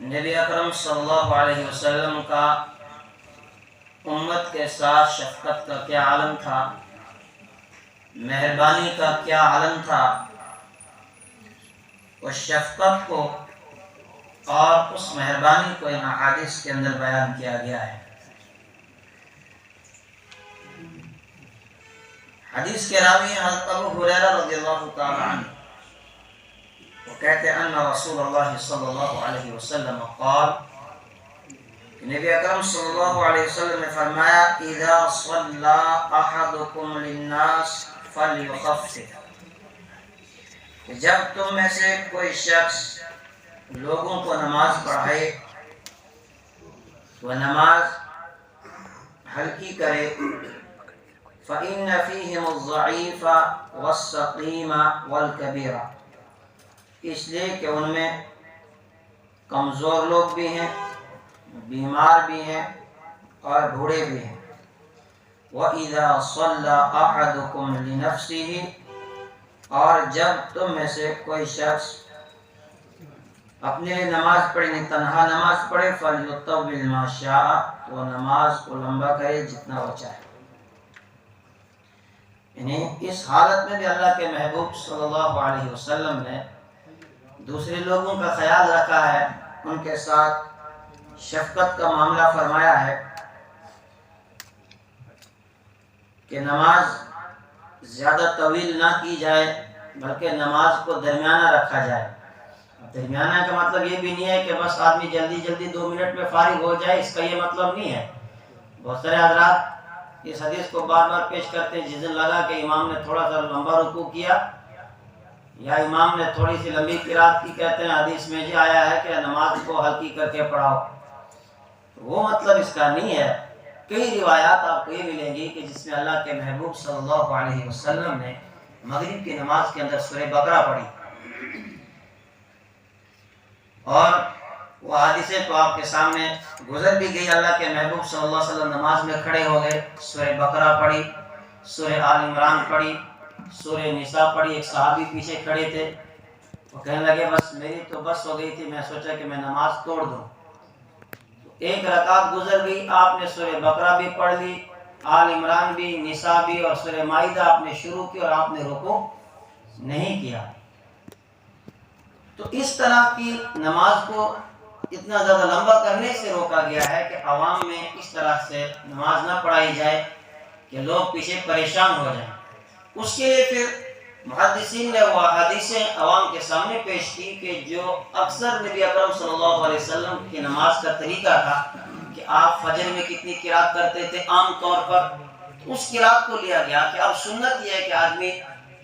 نبی اکرم صلی اللہ علیہ وسلم کا امت کے ساتھ شفقت کا کیا عالم تھا، مہربانی کا کیا عالم تھا، اس شفقت کو اور اس مہربانی کو ان احادیث کے اندر بیان کیا گیا ہے۔ حدیث کے راوی حضرت ابو ہریرہ رضی اللہ تعالی عنہ، وہ کہتے ہیں ان رسول اللہ صلی اللہ علیہ وسلم قال، نبی اکرم صلی اللہ علیہ وسلم نے فرمایا اذا صلی احدکم للناس فلیخفف، جب تم میں سے کوئی شخص لوگوں کو نماز پڑھائے وہ نماز ہلکی کرے، فإن فيهم الضعيف والسقيم والكبير، اس لیے کہ ان میں کمزور لوگ بھی ہیں، بیمار بھی ہیں اور بوڑھے بھی ہیں۔ وَإِذَا صَلَّى أَحَدُكُمْ لِنَفْسِهِ، اور جب تم میں سے کوئی شخص اپنے لیے نماز پڑھے، تنہا نماز پڑھے، فَلْيُطَوِّلْ مَا شَاءَ، وہ نماز کو لمبا کرے جتنا وہ چاہے۔ یعنی اس حالت میں بھی اللہ کے محبوب صلی اللہ علیہ وسلم نے دوسرے لوگوں کا خیال رکھا ہے، ان کے ساتھ شفقت کا معاملہ فرمایا ہے کہ نماز زیادہ طویل نہ کی جائے بلکہ نماز کو درمیانہ رکھا جائے۔ درمیانہ کا مطلب یہ بھی نہیں ہے کہ بس آدمی جلدی جلدی 2 منٹ میں فارغ ہو جائے، اس کا یہ مطلب نہیں ہے۔ بہت سارے حضرات اس حدیث کو بار بار پیش کرتے ہیں، جس دن لگا کہ امام نے تھوڑا سا لمبا رکوع کیا یا امام نے تھوڑی سی لمبی قرات کی، کہتے ہیں حدیث میں جی آیا ہے کہ نماز کو ہلکی کر کے پڑھاؤ۔ وہ مطلب اس کا نہیں ہے۔ کئی روایات آپ کو یہ ملیں گی کہ جس میں اللہ کے محبوب صلی اللہ علیہ وسلم نے مغرب کی نماز کے اندر سورہ بقرہ پڑھی، اور وہ حادثے تو آپ کے سامنے گزر بھی گئی۔ اللہ کے محبوب صلی اللہ علیہ وسلم نماز میں کھڑے ہو گئے، سورہ بقرہ پڑھی، سورہ آل عمران پڑھی، سورہ نساء پڑھی۔ ایک صحابی پیچھے کھڑے تھے، وہ کہنے لگے بس میری تو بس ہو گئی تھی، میں سوچا کہ میں نماز توڑ دوں۔ ایک رکعت گزر گئی، آپ نے سورہ بقرہ بھی پڑھ لی، آل عمران بھی، نساء بھی اور سورہ مائدہ آپ نے شروع کی اور آپ نے رکوع نہیں کیا۔ تو اس طرح کی نماز کو اتنا زیادہ لمبا کرنے سے روکا گیا ہے کہ عوام میں اس طرح سے نماز نہ پڑھائی جائے کہ لوگ پیچھے پریشان ہو جائیں۔ اس کے لیے پھر محدثین نے وہ حدیثیں عوام کے سامنے پیش کی کہ جو اکثر نبی اکرم صلی اللہ علیہ وسلم کی نماز کا طریقہ تھا کہ آپ فجر میں کتنی قرات کرتے تھے عام طور پر، اس قرات کو لیا گیا کہ اب سنت یہ ہے کہ آدمی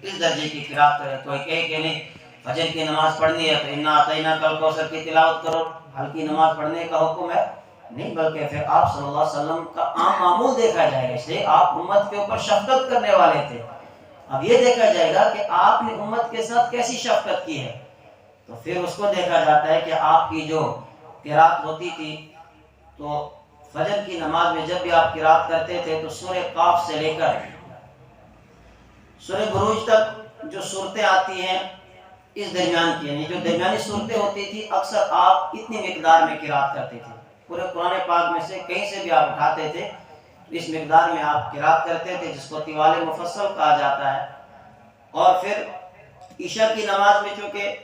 اس درجے کی قرات کرے۔ کوئی کہے کہ نہیں فجر کی نماز پڑھنی ہے تو انا اعطیناک الکوثر کی تلاوت کرو، ہلکی نماز پڑھنے کا حکم ہے نہیں، بلکہ پھر آپ صلی اللہ علیہ وسلم کا عام معمول دیکھا جائے گا، اس لیے آپ امت کے اوپر شفقت کرنے والے تھے۔ اب یہ دیکھا جائے گا کہ آپ نے امت کے ساتھ کیسی شفقت کی ہے، تو پھر اس کو دیکھا جاتا ہے کہ آپ کی جو قرات ہوتی تھی تو فجر کی نماز میں جب بھی آپ قرات کرتے تھے تو سورہ قاف سے لے کر سورہ بروج تک جو صورتیں آتی ہیں اس درمیان کی، یعنی جو درمیانی صورتیں ہوتی تھی اکثر آپ اتنی مقدار میں قرات کرتے تھے۔ پورے قرآن پاک میں سے کہیں سے بھی آپ اٹھاتے تھے اس مقدار میں آپ قرات کرتے تھے، جس کو طوال مفصل کہا جاتا ہے۔ اور پھر عشاء کی نماز میں چونکہ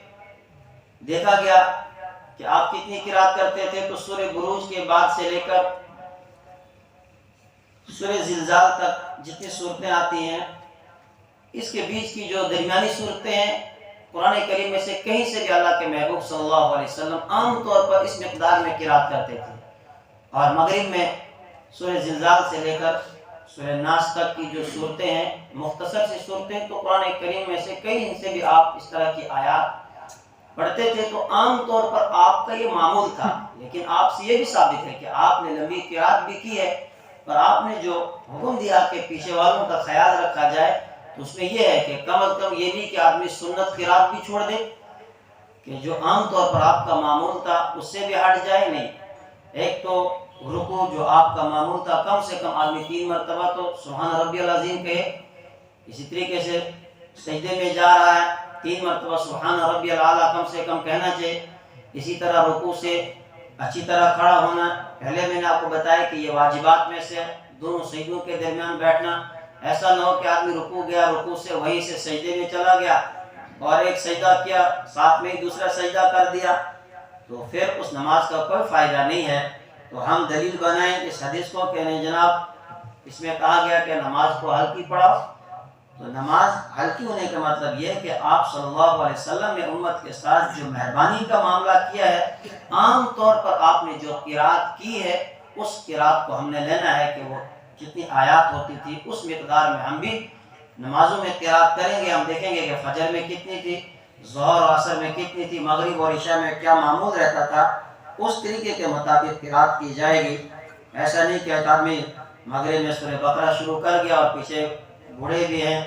دیکھا گیا کہ آپ کتنی قرات کرتے تھے، تو سورہ بروج کے بعد سے لے کر سورہ زلزال تک جتنی صورتیں آتی ہیں اس کے بیچ کی جو درمیانی صورتیں ہیں قرآن کریم میں سے کہیں سے بھی اللہ کے محبوب صلی اللہ علیہ وسلم عام طور پر اس مقدار میں قرات کرتے تھے۔ اور مغرب میں سورہ زلزال سے لے کر سورہ ناس تک کی جو صورتیں ہیں مختصر سی صورتیں، تو قرآن کریم میں سے کہیں سے بھی آپ اس طرح کی آیات پڑھتے تھے، تو عام طور پر آپ کا یہ معمول تھا۔ لیکن آپ سے یہ بھی ثابت ہے کہ آپ نے لمبی قرات بھی کی ہے، اور آپ نے جو حکم دیا کہ پیچھے والوں کا خیال رکھا جائے تو اس میں یہ ہے کہ کم از کم یہ نہیں کہ آدمی سنت قرات بھی چھوڑ دے کہ جو عام طور پر آپ کا معمول تھا اس سے بھی ہٹ جائے، نہیں۔ ایک تو رکوع جو آپ کا معمول تھا کم سے کم آدمی 3 مرتبہ تو سبحان ربی العظیم کہے، اسی طریقے سے سجدے میں جا رہا ہے 3 مرتبہ سبحان ربی الاعلیٰ کم سے کم کہنا چاہیے، اسی طرح رکوع سے اچھی طرح کھڑا ہونا، پہلے میں نے آپ کو بتایا کہ یہ واجبات میں سے دونوں سجدوں کے درمیان بیٹھنا، ایسا نہ ہو کہ آدمی رکوع گیا، رکوع سے وہیں سے سجدے میں چلا گیا اور ایک سجدہ کیا ساتھ میں ہی دوسرا سجدہ کر دیا، تو پھر اس نماز کا کوئی فائدہ نہیں ہے۔ تو ہم دلیل بنائیں اس حدیث کو کہ نہیں جناب اس میں کہا گیا کہ نماز کو ہلکی پڑھاؤ، تو نماز ہلکی ہونے کا مطلب یہ ہے کہ آپ صلی اللہ علیہ وسلم نے امت کے ساتھ جو مہربانی کا معاملہ کیا ہے، عام طور پر آپ نے جو قرات کی ہے اس قرات کو ہم نے لینا ہے کہ وہ جتنی آیات ہوتی تھی اس مقدار میں ہم بھی نمازوں میں قرات کریں گے۔ ہم دیکھیں گے کہ فجر میں کتنی تھی، ظہر و عصر میں کتنی تھی، مغرب اور عشاء میں کیا معمول رہتا تھا، اس طریقے کے مطابق قرات کی جائے گی۔ ایسا نہیں کہ ایک آدمی مغرب میں سورہ بقرہ شروع کر گیا اور پیچھے بوڑھے بھی ہیں،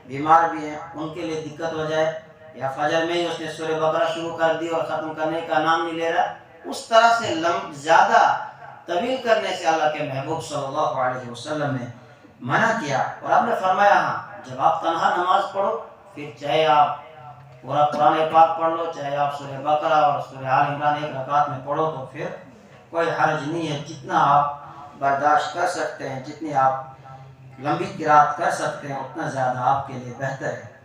بیمار بھی ہیں، ان کے لیے دقت ہو جائے، یا فجر میں ہی اس نے سورہ بقرہ شروع کر دی اور ختم کرنے کا نام نہیں لے رہا، اس طرح سے زیادہ طویل کرنے سے اللہ کے محبوب صلی اللہ علیہ وسلم نے منع کیا۔ اور آپ نے فرمایا ہاں جب آپ تنہا نماز پڑھو، پھر چاہے آپ پورا قرآن پاک پڑھ لو، چاہے آپ سورہ بقرہ اور سورہ آل عمران ایک رکعت میں پڑھو، تو پھر کوئی حرج نہیں ہے، جتنا آپ برداشت کر سکتے ہیں، جتنی آپ لمبی قرات کر سکتے ہیں اتنا زیادہ آپ کے لیے بہتر ہے۔